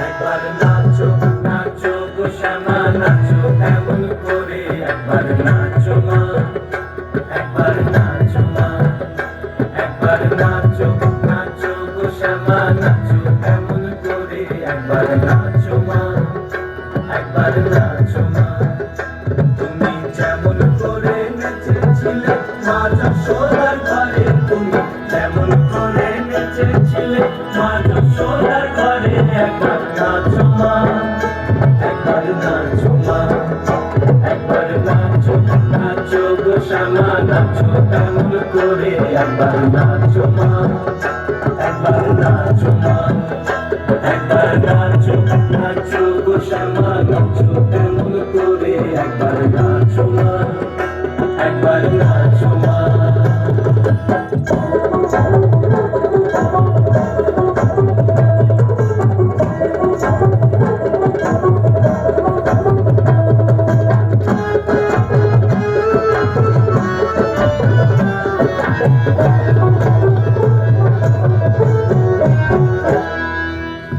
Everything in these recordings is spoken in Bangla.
একবার নাচো নাচো গো শ্যামা নাচো এমন করে, একবার নাচো মা, একবার নাচো মা, একবার নাচো নাচো গো শ্যামা নাচো এমন করে, একবার নাচো মা, একবার নাচো মা। তুমি যেমন করে নেচেছিলে মা যশোদার ঘরে, তুমি যেমন করে নেচেছিলে মা যশোদার ঘরে, একবার নাচো মা, একবার নাচো মা, একবার নাচো নাচো গো শ্যামা নাচো এমন করে, একবার নাচো মা, একবার নাচো মা, একবার নাচো নাচো গো শ্যামা নাচো এমন করে, একবার নাচো মা, একবার নাচো মা।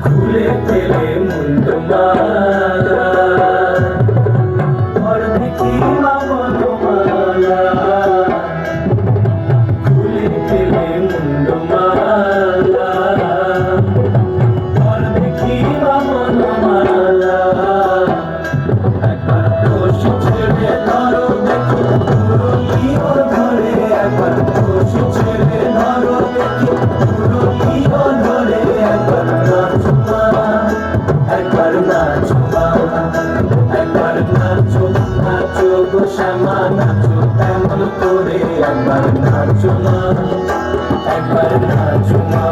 খুলে গেলে মুন্ডু মালা, আর দেখি মামন মালা, খুলে গেলে মুন্ডু মালা, আর দেখি মামন মালা। একবার দোষ ছেড়ে ধরো দেখি পুরলিও ধরে, একবার দোষ ছেড়ে ধরো দেখি পুরলিও ধরে, একবার নাচো মা, একবার নাচো মা, একবার নাচো নাচো গো শ্যামা নাচো এমন করে, একবার নাচো মা, একবার নাচো মা,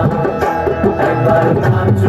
একবার নাচো।